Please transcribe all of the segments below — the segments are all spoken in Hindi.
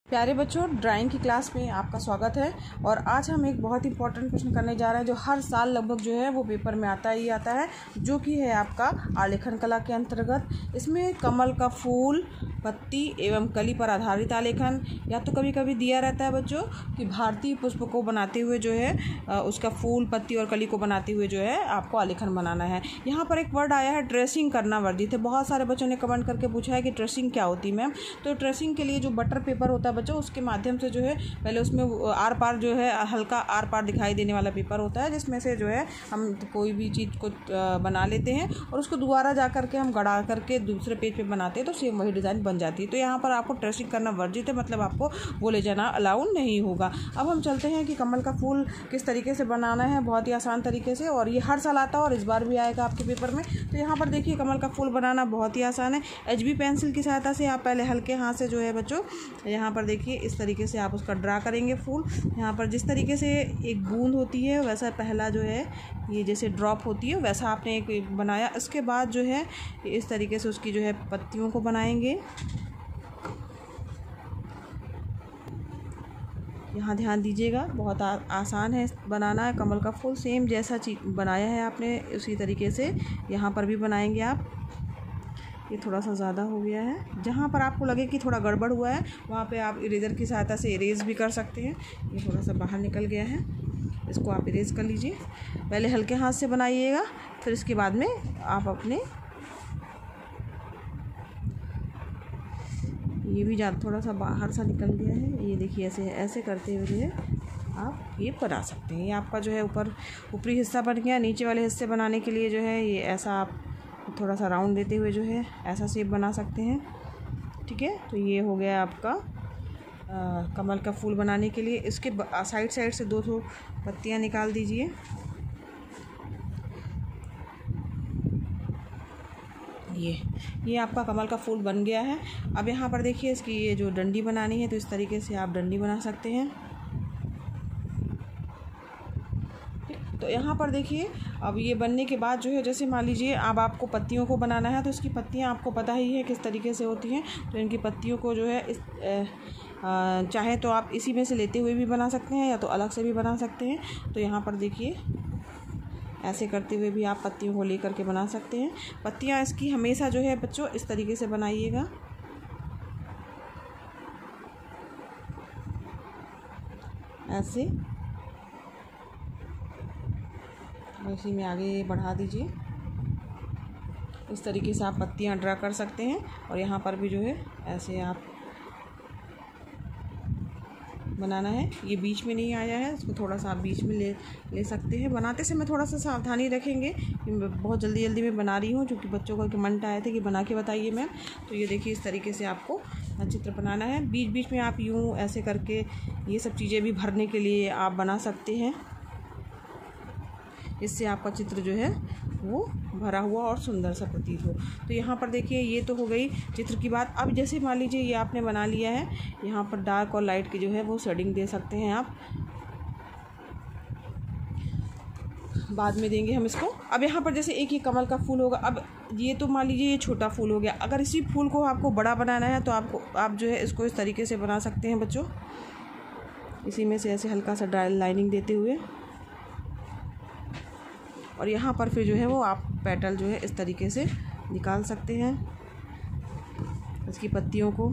प्यारे बच्चों, ड्राइंग की क्लास में आपका स्वागत है। और आज हम एक बहुत इंपॉर्टेंट प्रश्न करने जा रहे हैं जो हर साल लगभग जो है वो पेपर में आता ही आता है, जो कि है आपका आलेखन कला के अंतर्गत। इसमें कमल का फूल, पत्ती एवं कली पर आधारित आलेखन, या तो कभी कभी दिया रहता है बच्चों कि भारतीय पुष्प को बनाते हुए जो है उसका फूल, पत्ती और कली को बनाते हुए जो है आपको आलेखन बनाना है। यहाँ पर एक वर्ड आया है ट्रेसिंग करना वर्जित है। बहुत सारे बच्चों ने कमेंट करके पूछा है कि ट्रेसिंग क्या होती है मैम। तो ट्रेसिंग के लिए जो बटर पेपर होता है बच्चों, उसके माध्यम से जो है पहले उसमें आर पार जो है हल्का आर पार दिखाई देने वाला पेपर होता है, जिसमें से जो है हम कोई भी चीज़ को बना लेते हैं और उसको दोबारा जा करके हम गड़ा करके दूसरे पेज पे बनाते हैं तो सेम वही डिज़ाइन बन जाती है। तो यहाँ पर आपको ट्रेसिंग करना वर्जित है, मतलब आपको वो ले जाना अलाउ नहीं होगा। अब हम चलते हैं कि कमल का फूल किस तरीके से बनाना है, बहुत ही आसान तरीके से, और ये हर साल आता है और इस बार भी आएगा आपके पेपर में। तो यहाँ पर देखिए कमल का फूल बनाना बहुत ही आसान है। HB पेंसिल की सहायता से आप पहले हल्के हाथ से जो है बच्चों यहाँ पर देखिए इस तरीके से आप उसका ड्रा करेंगे फूल। यहाँ पर जिस तरीके से एक बूंद होती है वैसा पहला जो है ये जैसे ड्रॉप होती है वैसा आपने एक बनाया। इसके बाद जो है इस तरीके से उसकी जो है पत्तियों को बनाएंगे। यहाँ ध्यान दीजिएगा, बहुत आसान है बनाना है कमल का फूल। सेम जैसा चीज बनाया है आपने उसी तरीके से यहाँ पर भी बनाएंगे आप। ये थोड़ा सा ज़्यादा हो गया है, जहाँ पर आपको लगे कि थोड़ा गड़बड़ हुआ है वहाँ पे आप इरेजर की सहायता से इरेज भी कर सकते हैं। ये थोड़ा सा बाहर निकल गया है, इसको आप इरेज कर लीजिए। पहले हल्के हाथ से बनाइएगा, फिर इसके बाद में आप अपने ये भी थोड़ा सा बाहर सा निकल गया है, ये देखिए ऐसे ऐसे करते हुए जो है आप ये बना सकते हैं। ये आपका जो है ऊपरी हिस्सा बन गया। नीचे वाले हिस्से बनाने के लिए जो है ये ऐसा आप थोड़ा सा राउंड देते हुए जो है ऐसा शेप बना सकते हैं। ठीक है, तो ये हो गया आपका कमल का फूल बनाने के लिए। इसके साइड साइड से 2 पत्तियाँ निकाल दीजिए। ये आपका कमल का फूल बन गया है। अब यहाँ पर देखिए इसकी ये जो डंडी बनानी है तो इस तरीके से आप डंडी बना सकते हैं। तो यहाँ पर देखिए अब ये बनने के बाद जो है जैसे मान लीजिए अब आपको पत्तियों को बनाना है तो इसकी पत्तियाँ आपको पता ही है किस तरीके से होती हैं। तो इनकी पत्तियों को जो है चाहे तो आप इसी में से लेते हुए भी बना सकते हैं या तो अलग से भी बना सकते हैं। तो यहाँ पर देखिए ऐसे करते हुए भी आप पत्तियों को लेकर के बना सकते हैं। पत्तियाँ इसकी हमेशा जो है बच्चों इस तरीके से बनाइएगा, ऐसे इसी में आगे बढ़ा दीजिए। इस तरीके से आप पत्तियाँ ड्रा कर सकते हैं। और यहाँ पर भी जो है ऐसे आप बनाना है। ये बीच में नहीं आया है, इसको थोड़ा सा आप बीच में ले सकते हैं। बनाते समय थोड़ा सा सावधानी रखेंगे, बहुत जल्दी जल्दी मैं बना रही हूँ क्योंकि बच्चों का कमेंट आए थे कि बना के बताइए मैम। तो ये देखिए इस तरीके से आपको चित्र बनाना है। बीच बीच में आप यूँ ऐसे करके ये सब चीज़ें भी भरने के लिए आप बना सकते हैं। इससे आपका चित्र जो है वो भरा हुआ और सुंदर सा प्रतीत हो। तो यहाँ पर देखिए ये तो हो गई चित्र की बात। अब जैसे मान लीजिए ये आपने बना लिया है, यहाँ पर डार्क और लाइट की जो है वो शेडिंग दे सकते हैं आप, बाद में देंगे हम इसको। अब यहाँ पर जैसे एक ही कमल का फूल होगा। अब ये तो मान लीजिए ये छोटा फूल हो गया। अगर इसी फूल को आपको बड़ा बनाना है तो आप जो है इसको इस तरीके से बना सकते हैं बच्चों, इसी में से ऐसे हल्का सा लाइनिंग देते हुए। और यहाँ पर फिर जो है वो आप पेटल जो है इस तरीके से निकाल सकते हैं इसकी पत्तियों को।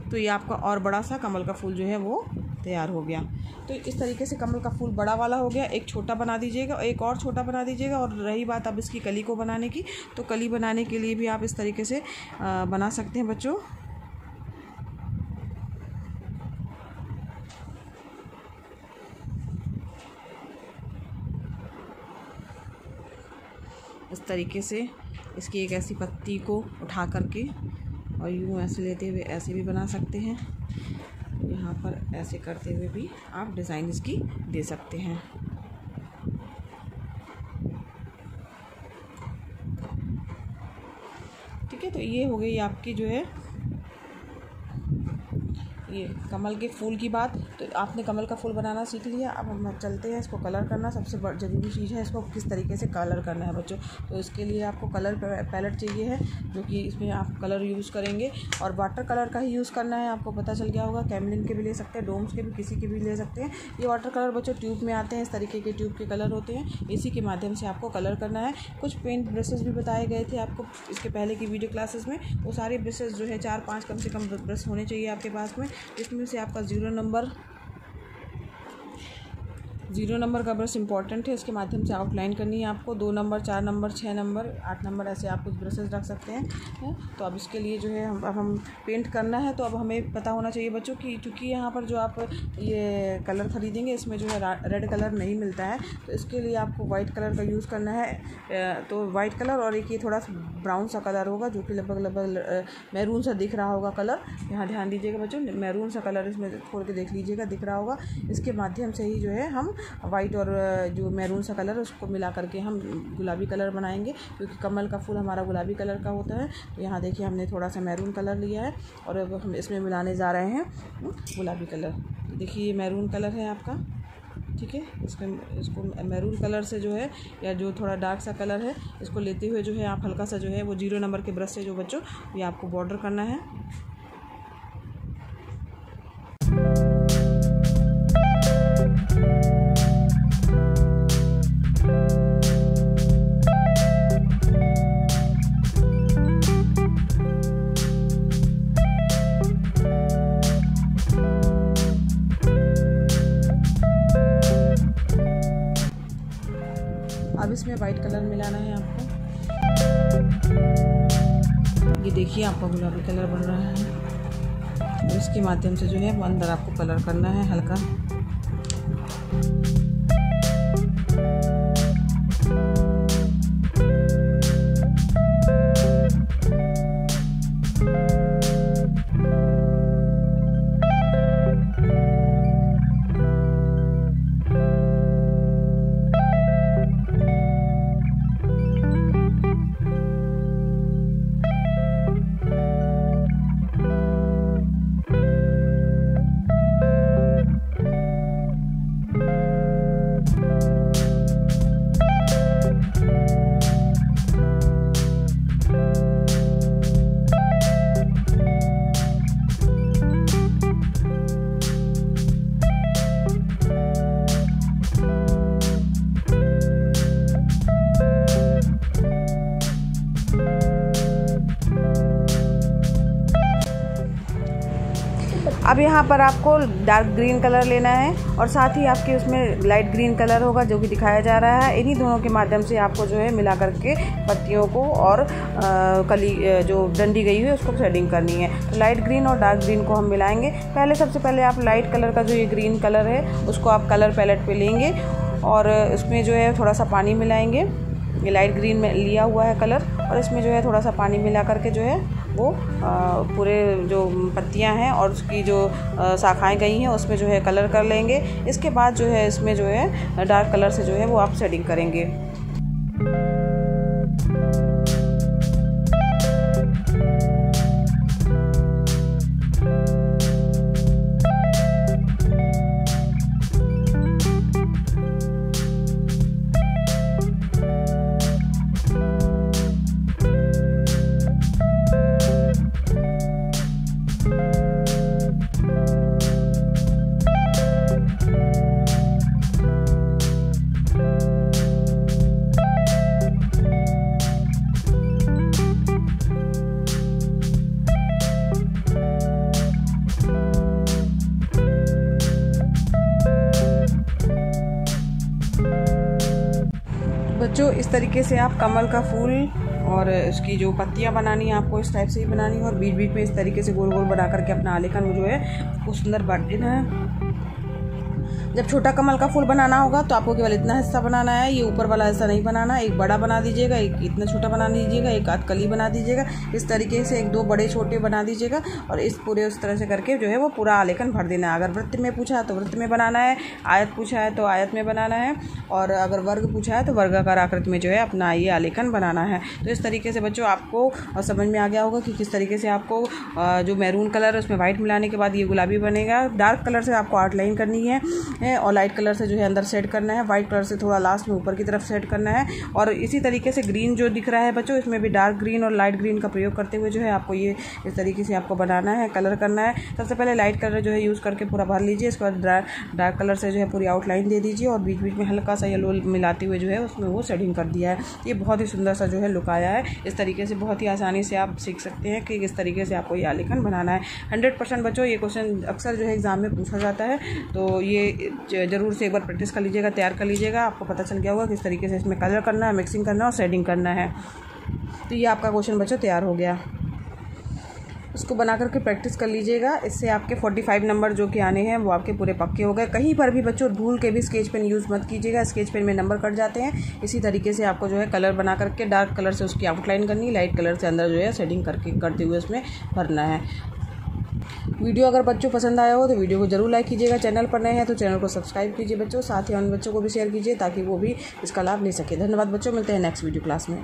तो ये आपका और बड़ा सा कमल का फूल जो है वो तैयार हो गया। तो इस तरीके से कमल का फूल बड़ा वाला हो गया। एक छोटा बना दीजिएगा, एक और छोटा बना दीजिएगा। और रही बात अब इसकी कली को बनाने की, तो कली बनाने के लिए भी आप इस तरीके से बना सकते हैं बच्चों। इस तरीके से इसकी एक ऐसी पत्ती को उठा करके और यूँ ऐसे लेते हुए ऐसे भी बना सकते हैं। यहाँ पर ऐसे करते हुए भी आप डिज़ाइन इसकी दे सकते हैं। ठीक है, तो ये हो गई आपकी जो है ये कमल के फूल की बात, तो आपने कमल का फूल बनाना सीख लिया। अब हम चलते हैं इसको कलर करना। सबसे ज़रूरी चीज़ है इसको किस तरीके से कलर करना है बच्चों। तो इसके लिए आपको कलर पैलेट चाहिए है, जो कि इसमें आप कलर यूज़ करेंगे और वाटर कलर का ही यूज़ करना है। आपको पता चल गया होगा, कैमलिन के भी ले सकते हैं, डोम्स के भी, किसी के भी ले सकते हैं। ये वाटर कलर बच्चों ट्यूब में आते हैं, इस तरीके के ट्यूब के कलर होते हैं। इसी के माध्यम से आपको कलर करना है। कुछ पेंट ब्रशेज़ भी बताए गए थे आपको इसके पहले की वीडियो क्लासेस में। वो सारे ब्रशेज़ जो है 4-5 कम से कम ब्रश होने चाहिए आपके पास में। इसमें से आपका 0 नंबर का ब्रश इंपॉर्टेंट है। इसके माध्यम से आउटलाइन करनी है आपको। 2 नंबर, 4 नंबर, 6 नंबर, 8 नंबर, ऐसे आप कुछ ब्रशेज़ रख सकते हैं। तो अब इसके लिए जो है हम पेंट करना है। तो अब हमें पता होना चाहिए बच्चों कि चूँकि यहाँ पर जो आप ये कलर ख़रीदेंगे इसमें जो है रेड कलर नहीं मिलता है, तो इसके लिए आपको वाइट कलर का यूज़ करना है। तो वाइट कलर और एक ये थोड़ा सा ब्राउन सा कलर होगा, जो कि लगभग मैरून सा दिख रहा होगा कलर। यहाँ ध्यान दीजिएगा बच्चों, मैरून सा कलर इसमें खोल के देख लीजिएगा, दिख रहा होगा। इसके माध्यम से ही जो है हम वाइट और जो मैरून सा कलर उसको मिला करके हम गुलाबी कलर बनाएंगे, क्योंकि कमल का फूल हमारा गुलाबी कलर का होता है। तो यहाँ देखिए हमने थोड़ा सा मैरून कलर लिया है और अब हम इसमें मिलाने जा रहे हैं गुलाबी कलर। तो देखिए ये मैरून कलर है आपका, ठीक है। इसको मैरून कलर से जो है, या जो थोड़ा डार्क सा कलर है, इसको लेते हुए जो है आप हल्का सा जो है वो 0 नंबर के ब्रश से जो बच्चों ये आपको बॉर्डर करना है। अब इसमें वाइट कलर मिलाना है आपको। ये देखिए आपका गुलाबी कलर बन रहा है और इसके माध्यम से जो है वो अंदर आपको कलर करना है हल्का। अब यहाँ पर आपको डार्क ग्रीन कलर लेना है और साथ ही आपके उसमें लाइट ग्रीन कलर होगा, जो कि दिखाया जा रहा है। इन्हीं दोनों के माध्यम से आपको जो है मिला करके पत्तियों को और कली जो डंडी गई हुई है उसको शेडिंग करनी है। तो लाइट ग्रीन और डार्क ग्रीन को हम मिलाएंगे। सबसे पहले आप लाइट कलर का जो ये ग्रीन कलर है उसको आप कलर पैलेट पे लेंगे और उसमें जो है थोड़ा सा पानी मिलाएंगे। ये लाइट ग्रीन में लिया हुआ है कलर और इसमें जो है थोड़ा सा पानी मिला करके जो है वो पूरे जो पत्तियां हैं और उसकी जो शाखाएं गई हैं उसमें जो है कलर कर लेंगे। इसके बाद जो है इसमें जो है डार्क कलर से जो है वो आप शेडिंग करेंगे। बच्चों इस तरीके से आप कमल का फूल और इसकी जो पत्तियां बनानी है आपको इस टाइप से ही बनानी है और बीच बीच में इस तरीके से गोल गोल बना करके अपना आलेखन जो है वो सुंदर बांट देना है। जब छोटा कमल का फूल बनाना होगा तो आपको केवल इतना हिस्सा बनाना है, ये ऊपर वाला हिस्सा नहीं बनाना। एक बड़ा बना दीजिएगा, एक इतना छोटा बना दीजिएगा, एक आध कली बना दीजिएगा। इस तरीके से 1-2 बड़े छोटे बना दीजिएगा और इस पूरे उस तरह से करके जो है वो पूरा आलेखन भर देना है। अगर वृत्त में पूछा है तो वृत्त में बनाना है, आयत पूछा है तो आयत में बनाना है, और अगर वर्ग पूछा है तो वर्गाकार आकृति में जो है अपना ये आलेखन बनाना है। तो इस तरीके से बच्चों आपको समझ में आ गया होगा कि किस तरीके से आपको जो मैरून कलर है उसमें वाइट मिलाने के बाद ये गुलाबी बनेगा। डार्क कलर से आपको आउटलाइन करनी है और लाइट कलर से जो है अंदर सेट करना है, वाइट कलर से थोड़ा लास्ट में ऊपर की तरफ सेट करना है। और इसी तरीके से ग्रीन जो दिख रहा है बच्चों, इसमें भी डार्क ग्रीन और लाइट ग्रीन का प्रयोग करते हुए जो है आपको ये इस तरीके से आपको बनाना है, कलर करना है। सबसे पहले लाइट कलर जो है यूज़ करके पूरा भर लीजिए, इसके बाद डार्क कलर से जो है पूरी आउटलाइन दे दीजिए और बीच बीच में हल्का सा येलो मिलाते हुए जो है उसमें वो शेडिंग कर दिया है। ये बहुत ही सुंदर सा जो है लुक आया है। इस तरीके से बहुत ही आसानी से आप सीख सकते हैं कि किस तरीके से आपको ये आलेखन बनाना है। 100% बच्चों ये क्वेश्चन अक्सर जो है एग्जाम में पूछा जाता है, तो ये ज़रूर से एक बार प्रैक्टिस कर लीजिएगा, तैयार कर लीजिएगा। आपको पता चल गया होगा किस तरीके से इसमें कलर करना है, मिक्सिंग करना है और शेडिंग करना है। तो ये आपका क्वेश्चन बच्चों तैयार हो गया। उसको बना करके प्रैक्टिस कर लीजिएगा, इससे आपके 45 नंबर जो कि आने हैं वो आपके पूरे पक्के हो गए। कहीं पर भी बच्चों भूल के भी स्केच पेन यूज़ मत कीजिएगा, स्केच पेन में नंबर कट जाते हैं। इसी तरीके से आपको जो है कलर बना करके डार्क कलर से उसकी आउटलाइन करनी, लाइट कलर से अंदर जो है शेडिंग करते हुए उसमें भरना है। वीडियो अगर बच्चों पसंद आया हो तो वीडियो को जरूर लाइक कीजिएगा। चैनल पर नए हैं तो चैनल को सब्सक्राइब कीजिए बच्चों, साथ ही अन्य बच्चों को भी शेयर कीजिए ताकि वो भी इसका लाभ ले सके। धन्यवाद बच्चों, मिलते हैं नेक्स्ट वीडियो क्लास में।